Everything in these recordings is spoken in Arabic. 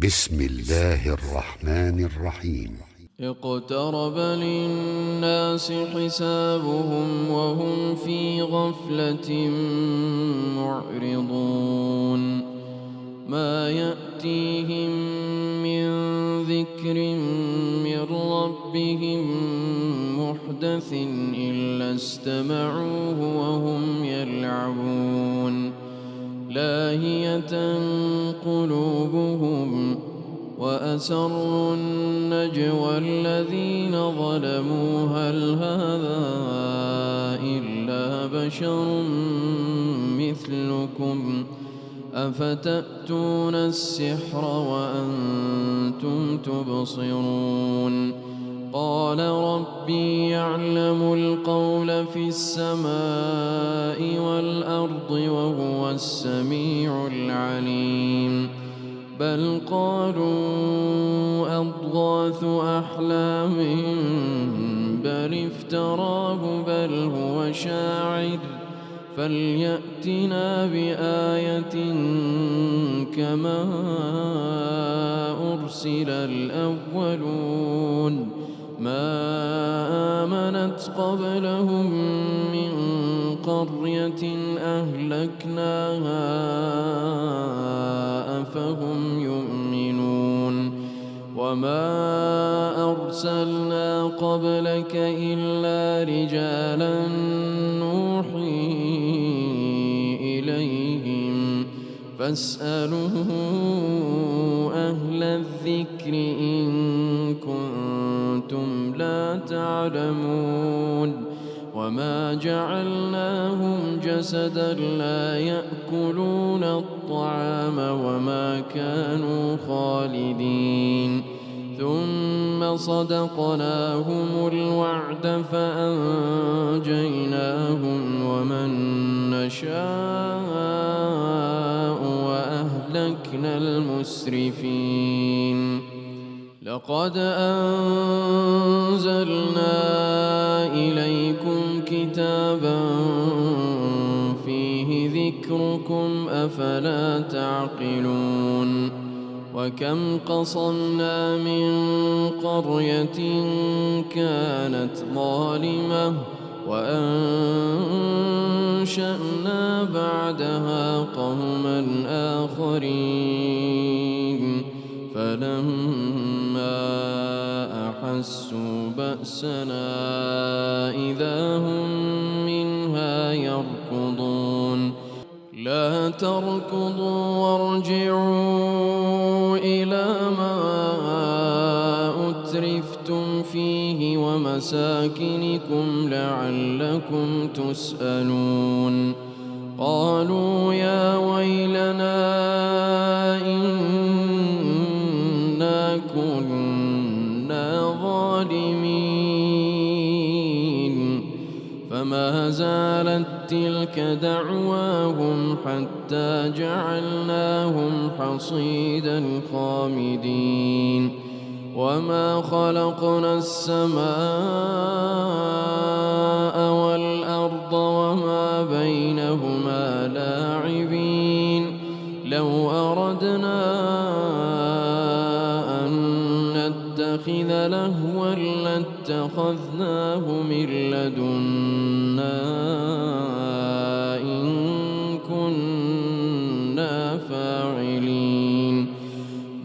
بسم الله الرحمن الرحيم. اقترب للناس حسابهم وهم في غفلة معرضون ما يأتيهم من ذكر من ربهم محدث إلا استمعوه وهم يلعبون لاهية قلوبهم وأسروا النجوى الذين ظلموا هل هذا إلا بشر مثلكم أفتأتون السحر وأنتم تبصرون قال ربي يعلم القول في السماء والأرض وهو السميع العليم بل قالوا أضغاث أحلام بل افتراه بل هو شاعر فليأتنا بآية كما أرسل الأولون ما آمنت قبلهم من قرية أهلكناها أفهم يؤمنون وما أرسلنا قبلك إلا رجالا نوحي إليهم فاسألوا أهل الذكر إن كنتم لا تعلمون وما جعلناهم جسدا لا يأكلون الطعام وما كانوا خالدين ثم صدقناهم الوعد فأنجيناهم ومن نشاء وأهلكنا المسرفين لقد أنزلنا إليكم كتابا فيه ذكركم أفلا تعقلون وكم قصمنا من قرية كانت ظالمة وأنشأنا بعدها قوما آخرين فلما أحسوا بأسنا إذا هم منها يركضون لا تركضوا وارجعوا إلى ما أترفتم فيه ومساكنكم لعلكم تسألون قالوا يا ويلنا إنا كنا ظالمين فما زالت تلك دعواهم حتى جعلناهم حصيدا خامدين وما خلقنا السماء والأرض وما بينهما لاعبين لو أردنا أن نتخذ لهوا لاتخذناه من لدنا إن كنا فاعلين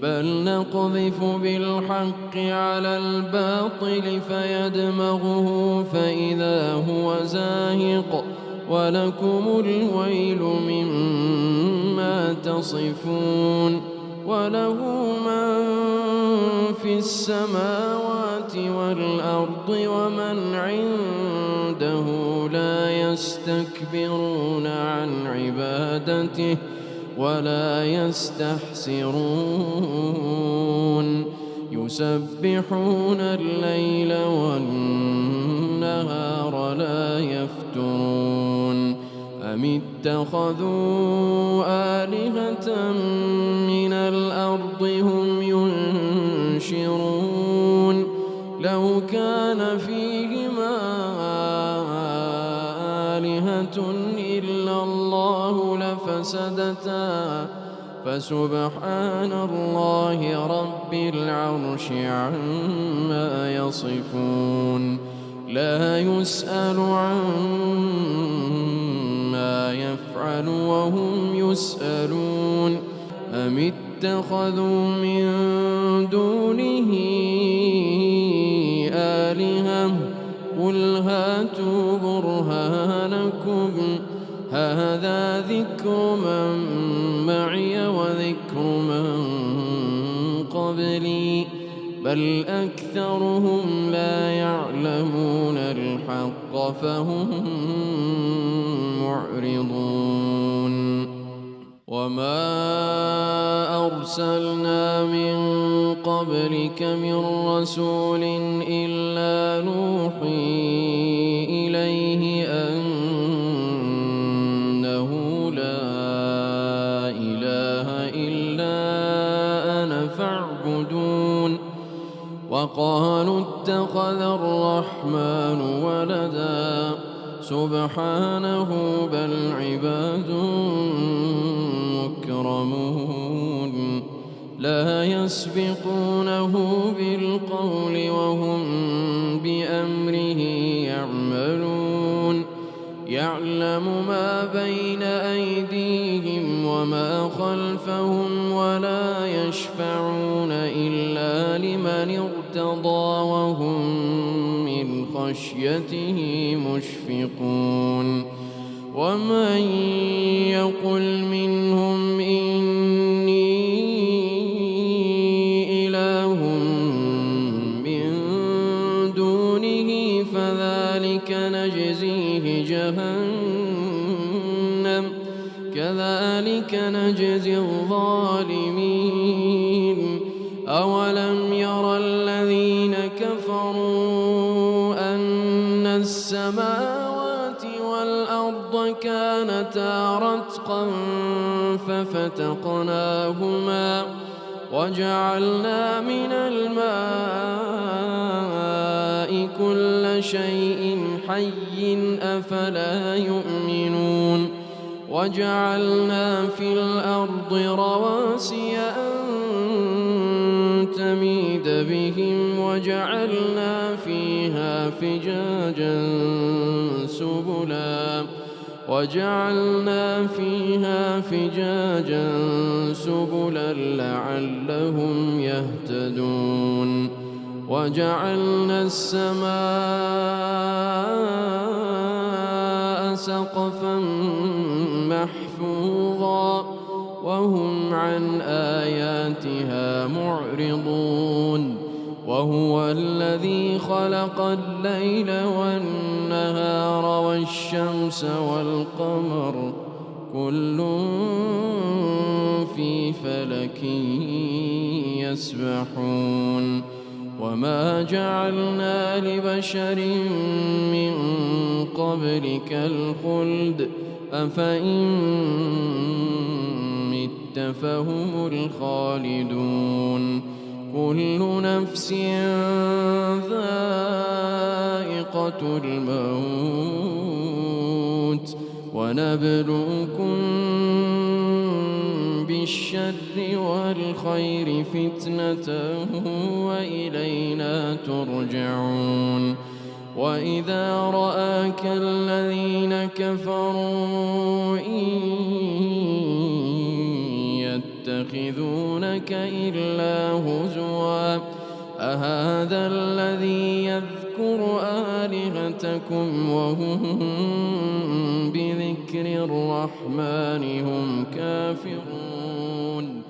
بل نقذف بالحق على الباطل فيدمغه فإذا هو زاهق ولكم الويل مما تصفون وله من في السماوات والأرض ومن عنده لا يستكبرون عن عبادته ولا يستحسرون يسبحون الليل والنهار لا يفترون أم اتخذوا آلهة من الأرض هم ينشرون لو كان فيهما آلهة إلا الله لفسدتا فسبحان الله رب العرش عما يصفون لا يسأل عما يفعل وهم يسألون أم اتخذوا من دونه آلهة قل هاتوا برهانكم هذا ذكر من معي وذكر من قبلي بل أكثرهم لا يعلمون الحق فهم معرضون وما أرسلنا من قبلك من رسول إلا نوحي إليه أنه لا إله إلا أنا فاعبدون وقالوا اتخذ الرحمن ولدا سبحانه بل عباد مكرمون لا يسبقونه بالقول وهم بأمره يعملون يعلم ما بين أيديهم وما خلفهم ولا يشفعون إلا لمن ارتضى وهم من خشيته مشفقون ومن يقل منهم إني إله من دونه فذلك نجزيه جهنم كذلك نجزي الظالمين أولم ير الذين كفروا أن السماوات والأرض كانتا رتقا ففتقناهما وجعلنا من الماء كل شيء حي أفلا يؤمنون وجعلنا في الأرض رواسي أن تميد بهم وجعلنا فيها فجاجا سبلا لعلهم يهتدون وجعلنا السماء سقفا محفوظا وهم عن آياتها معرضون وهو الذي خلق الليل والنهار والشمس والقمر كل في فلك يسبحون وما جعلنا لبشر من قبلك الخلد أفإن مت فهم الخالدون كل نفس ذائقة الموت ونبلوكم بالشر والخير فتنة وإلينا ترجعون وإذا رآك الذين كفروا إن يتخذونك إلا هزوا أهذا الذي يذكر آلهتكم وهم بذكر الرحمن هم كافرون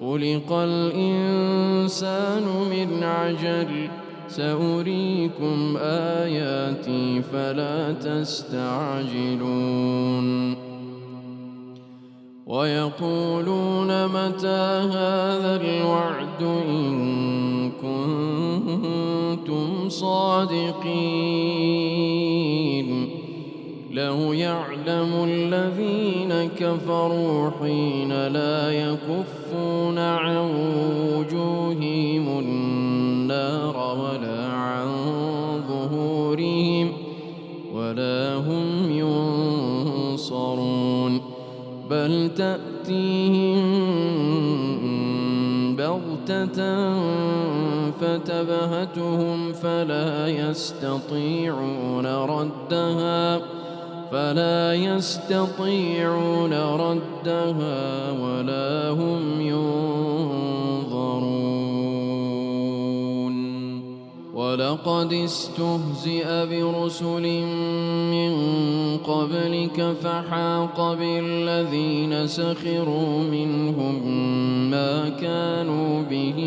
خلق الإنسان من عجل سأريكم آياتي فلا تستعجلون ويقولون متى هذا الوعد إن كنتم صادقين لو يعلم الذين كفروا حين لا يكفون عن وجوههم النار ولا عن ظهورهم ولا هم ينصرون بل تأتيهم بغتة فتبهتهم فلا يستطيعون ردها ولا هم ينظرون. ولقد استهزئ برسل من قبلك فحاق بالذين سخروا منهم ما كانوا به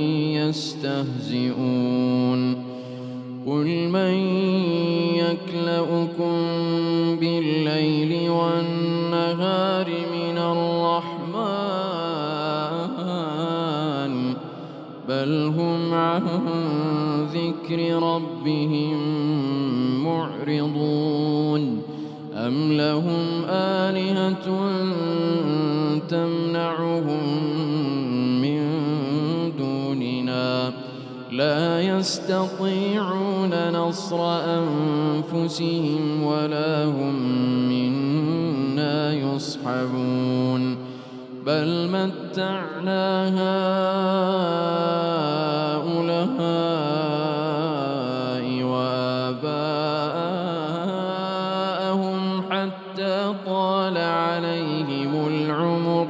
يستهزئون. قل من يكلؤكم بالليل والنهار من الرحمن بل هم عن ذكر ربهم معرضون. أم لهم آلهة تمنعهم من دوننا لا يستطيعون نصر أنفسهم ولا هم منا يصحبون. بل متعنا هؤلاء وآباءهم حتى طال عليهم العمر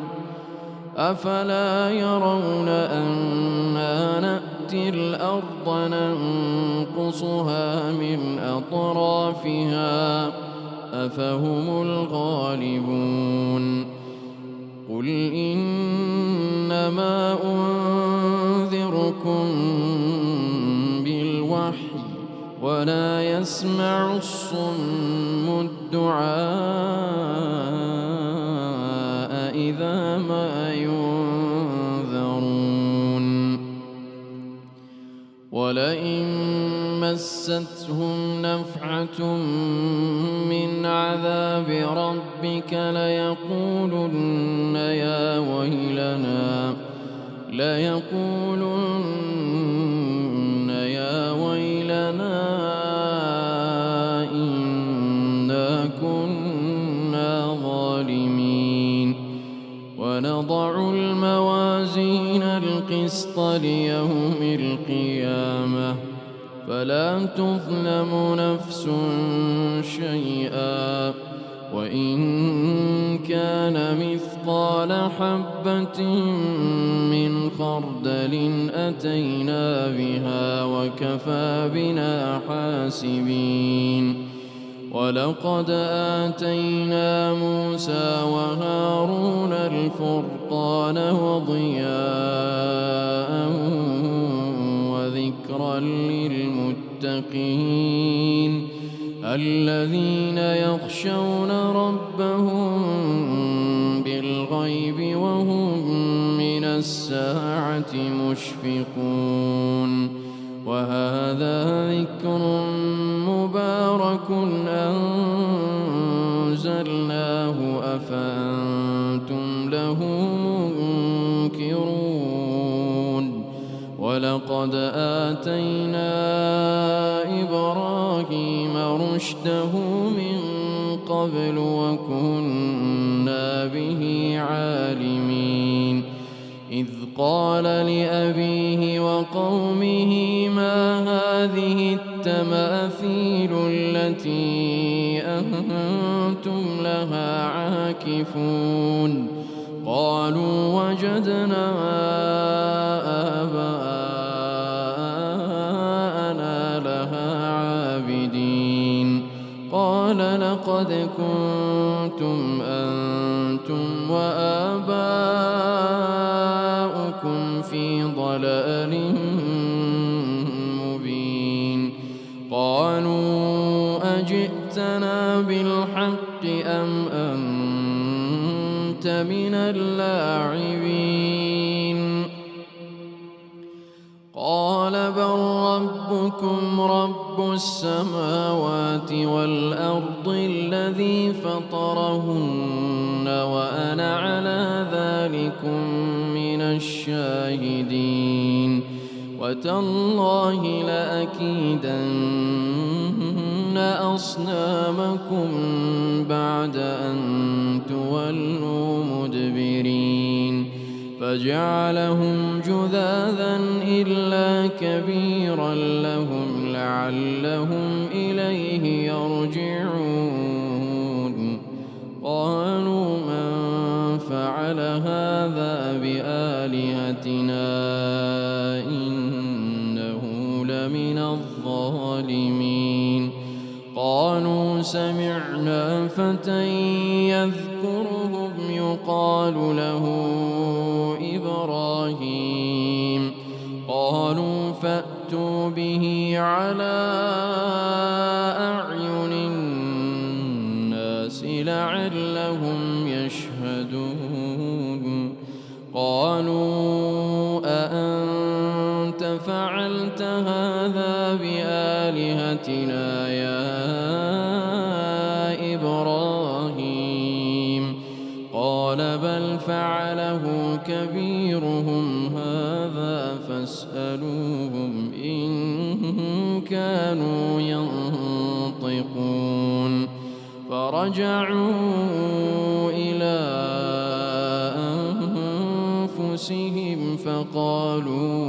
أفلا يرون أنا نأتي الأرض ننقصها من أطرافها أفهم الغالبون. قل إنما أنذركم بالوحي ولا يسمع الصم الدعاء إذا ما ينذرون. ولئن مستهم نفحة من عذاب ربك ليقولن يا ويلنا إنا كنا ظالمين. ونضع الموازين القسط ليوم القيامة فلا تظلم نفس شيئا وإن كان مثقال حبة من خردل أتينا بها وكفى بنا حاسبين. ولقد آتينا موسى وهارون الفرقان وضياء وذكرا للمتقين الذين يخشون ربهم بالغيب وهم من الساعة مشفقون. وهذا ذكر مبارك أنزلناه أفأنتم له منكرون. ولقد آتينا إبراهيم رشده من قبل وكنا به عالمين. إذ قال لأبيه وقومه ما هذه التماثيل التي أنتم لها عاكفون. قالوا وجدنا آباءنا لها عابدين. قال لقد كنتم أنتم وآباؤكم في ضلال مبين. قالوا أجئتنا بالحق أم أنت من اللاعبين. قال بل ربكم رب السماوات والأرض الذي فطرهن وأنا على ذلكم من الشاهدين. وتالله لأكيدن أصنامكم بعد أن تولوا مدبرين فجعلهم جذاذا إلا كبيرا لهم لعلهم إليه يرجعون قالوا من فعل هذا بآلهتنا إنه لمن الظالمين قالوا سمعنا فتى يذكرهم يقال له إبراهيم قالوا فأتوا به على أعين الناس لعلهم يشهدون قالوا أأنت فعلت هذا بآلهتنا يا إبراهيم قال بل فعله كبيرهم هذا فاسألوهم إن كانوا ينطقون فرجعوا إلى أنفسهم فقالوا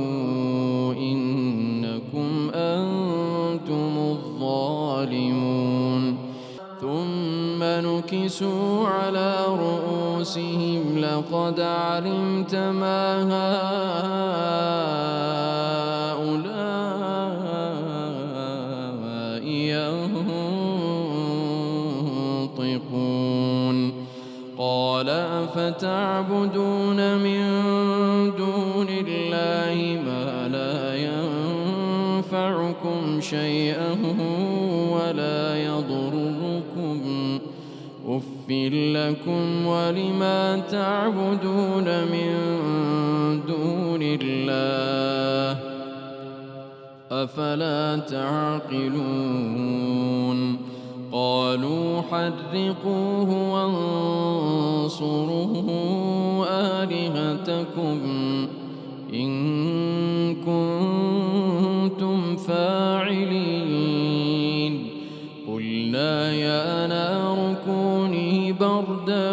إنكم أنتم الظالمون ثم نكسوا على رؤوسهم لقد علمت ما هؤلاء ينطقون قال أفتعبدون من دون الله ما لا ينفعكم شيئا ولا يضركم أف لكم ولما تعبدون من دون الله أفلا تعقلون قالوا حرقوه وانصروا آلهتكم إن كنتم فاعلين قلنا يا نار كوني بردا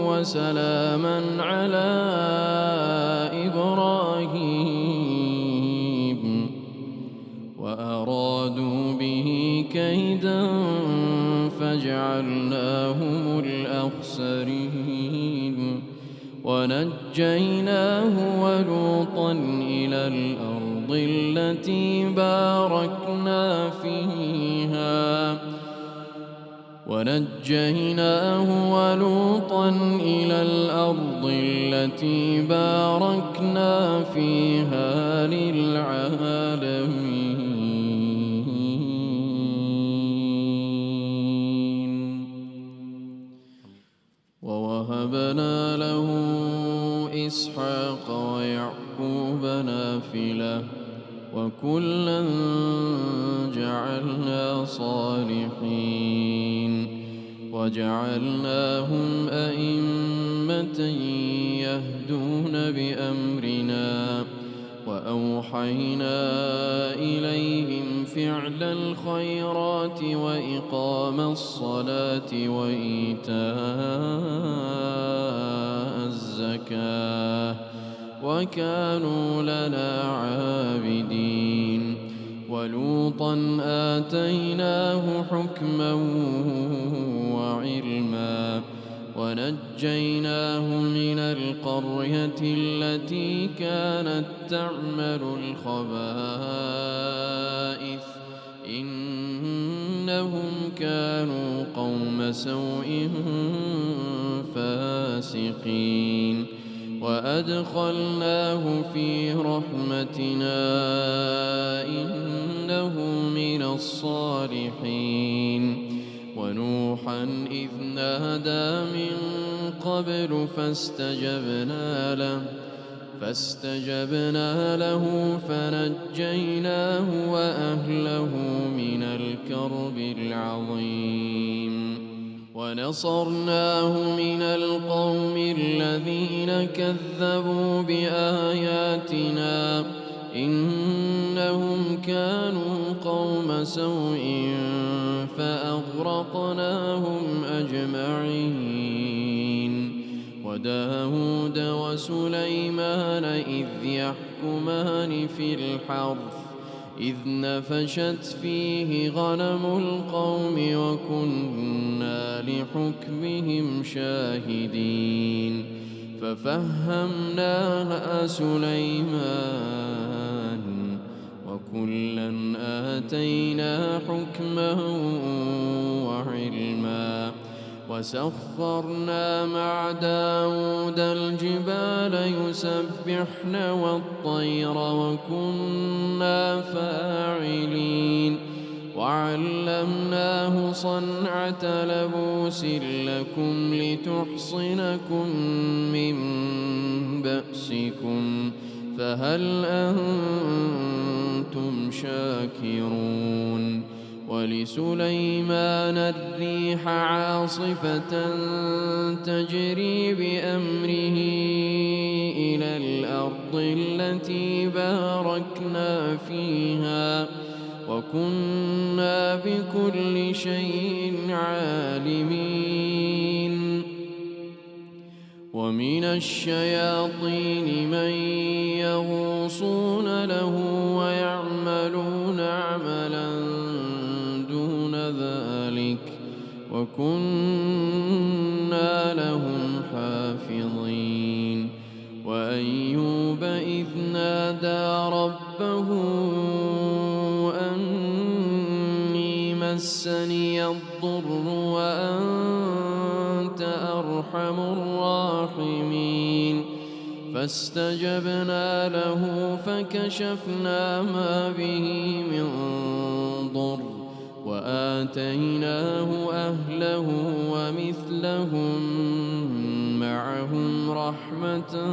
وسلاما على إبراهيم وأرادوا به كيدا فجعلناهم الأخسرين ونجيناه ولوطا إلى الأرض التي باركنا فيها للعالمين ووهبنا له إسحاق ويعقوب نافلة وكلا جعلنا صالحين وجعلناهم أئمة يهدون بأمرنا وأوحينا إليهم فعل الخيرات وإقام الصلاة وإيتاء الزكاة وكانوا لنا عابدين ولوطا آتيناه حكما وعلما ونجيناه من القرية التي كانت تعمل الخبائث إنهم كانوا قوم سوء فاسقين وأدخلناه في رحمتنا إنه من الصالحين ونوحا إذ نادى من قبل فاستجبنا له فنجيناه وأهله من الكرب العظيم ونصرناه من القوم الذين كذبوا بآياتنا إنهم كانوا قوم سوء فأغرقناهم أجمعين وداود وسليمان إذ يحكمان في الحرث إذ نفشت فيه غنم القوم وكنا لحكمهم شاهدين ففهمناها سليمان وكلا آتينا حكما وعلما وسخرنا مع داود الجبال يسبحن والطير وكنا فاعلين وعلمناه صنعة لبوس لكم لتحصنكم من بأسكم فهل أنتم شاكرون ولسليمان الريح عاصفة تجري بأمره إلى الأرض التي باركنا فيها وكنا بكل شيء عالمين ومن الشياطين من يغوصون له ويعملون عملا دون ذلك وكنا لهم حافظين وأيوب إذ نادى ربه أني مسني الضر وأنت أرحم الراحمين فاستجبنا له فكشفنا ما به من ضر وآتيناه أهله ومثلهم معهم رحمة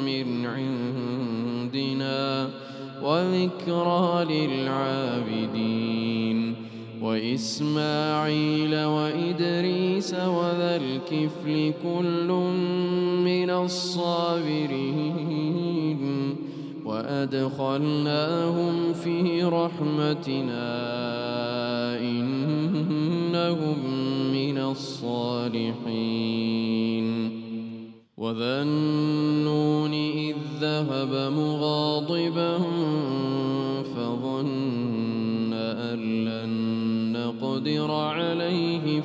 من عندنا وذكرى للعابدين وإسماعيل وإدريس وذا الكفل كل من الصابرين وأدخلناهم في رحمتنا إنهم من الصالحين وذا النون إذ ذهب مغاضبا فظن أن لن نقدر عليه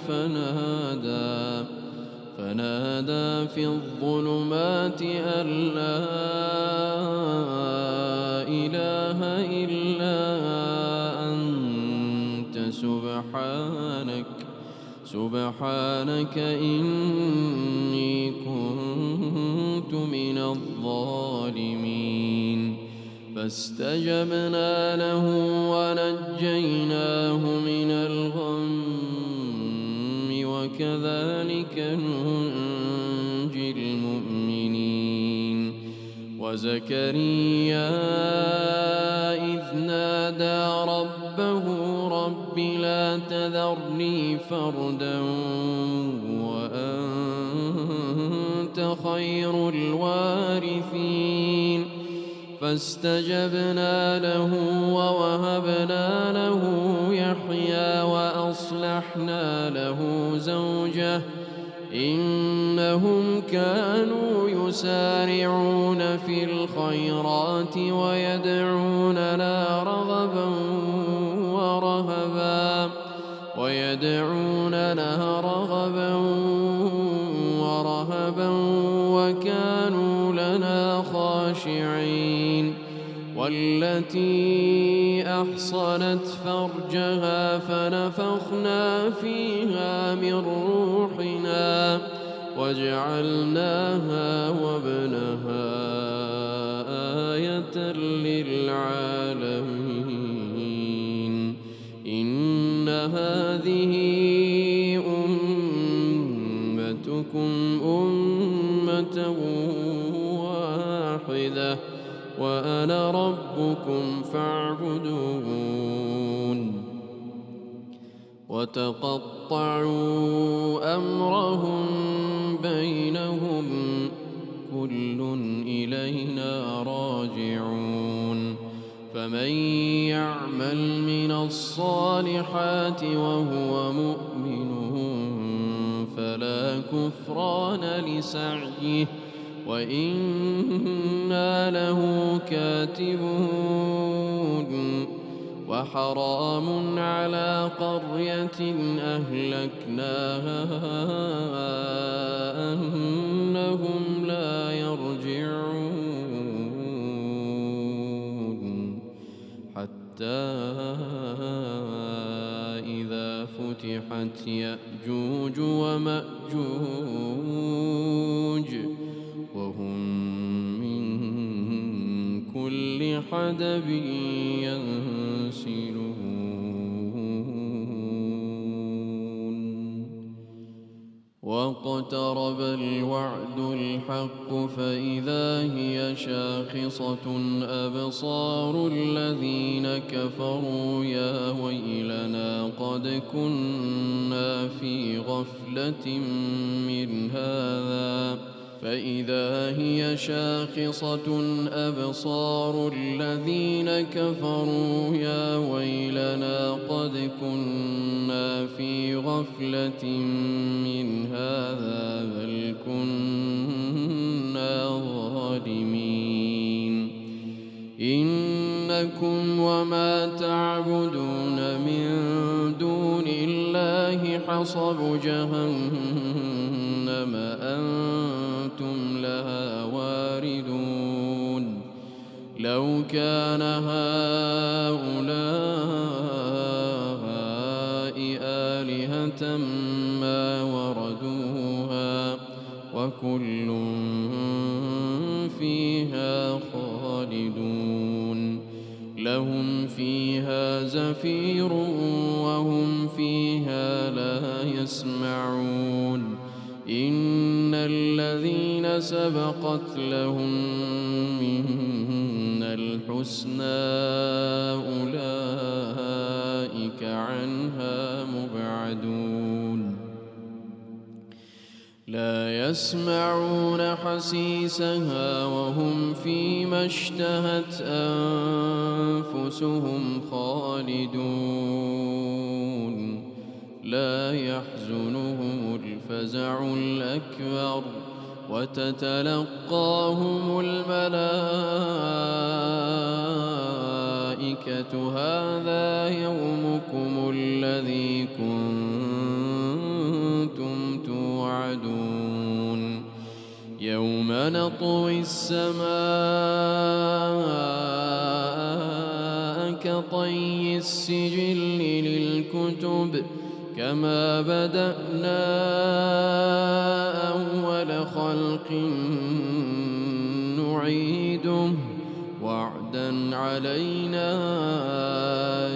فنادى في الظلمات أن لا إله إلا أنت سبحانك إني كنت من الظالمين فاستجبنا له ونجيناه من الغم وكذلك ننجي المؤمنين وزكريا إذ نادى ربه رب لا تذرني فردا وأنت خير الوارثين فاستجبنا له ووهبنا له يحيى وأصلحنا له زوجه إنهم كانوا يسارعون في الخيرات ويدعوننا رغبا ورهبا وكانوا لنا خاشعين والتي أحصنت فرجها فنفخنا فيها من روحنا وجعلناها وابنها آية للعالمين إن هذه أمتكم أمة واحدة وأنا ربكم فاعبدون وتقطعوا أمرهم بينهم كل إلينا راجعون فمن يعمل من الصالحات وهو مؤمن فلا ولا كفران لسعيه وإنا له كاتبون وحرام على قرية أهلكناها أنهم لا يرجعون حتى إذا فتحت يأجوج ومأجوج وهم من كل حدب ينسلون واقترب الوعد الحق فإذا هي شاخصة أبصار الذين كفروا يا ويلنا قد كنا في غفلة من هذا فإذا هي شاخصة أبصار الذين كفروا يا ويلنا قد كنا في غفلة من هذا بل كنا ظالمين إنكم وما تعبدون من دون الله حصب جهنم أنتم لها واردون لو كان هؤلاء آلهة ما وردوها وكل فيها خالدون لهم فيها زفير وهم فيها لا يسمعون إن الذين سبقت لهم منا الحسنى أولئك عنها مبعدون لا يسمعون حسيسها وهم فيما اشتهت أنفسهم خالدون لا يحزنهم الفزع الأكبر وتتلقاهم الملائكة هذا يومكم الذي كنتم توعدون يوم نطوي السماء كطي السجل للكتب كما بدأنا أول خلق نعيده وعدا علينا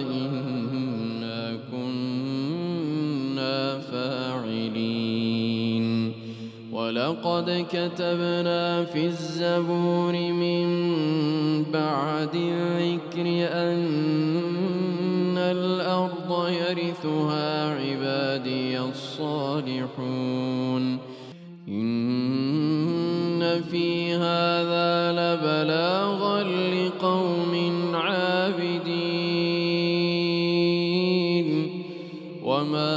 إنا كنا فاعلين ولقد كتبنا في الزبور من بعد الذكر أن الأرض يرثها عبادي الصالحون إن في هذا لبلاغا لقوم عابدين وما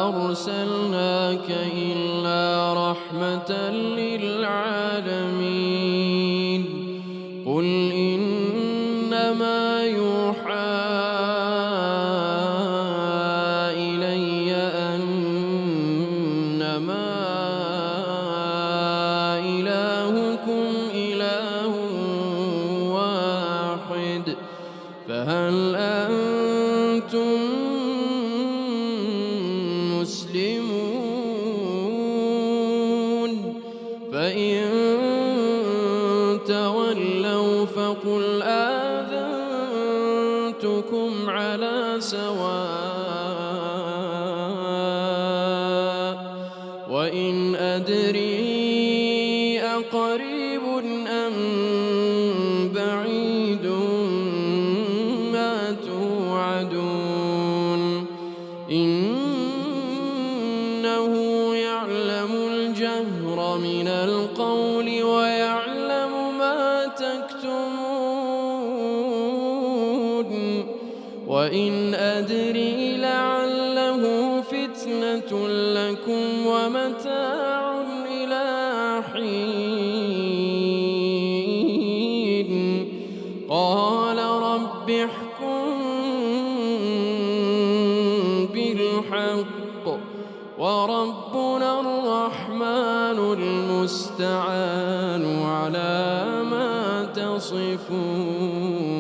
أرسلناك إلا رحمة للعالمين قل إنما يوحى إلي أنما إلهكم إله واحد فهل أنتم مسلمون فإن تولوا فقل آذنتكم على سواء وإن أدري أقريب أم بعيد ما توعدون إنه يعلم الجهر من القول ويعلم ما تكتمون وإن أدري لعله فتنة متاع إلى حين قال رب احكم بالحق وربنا الرحمن المستعان على ما تصفون.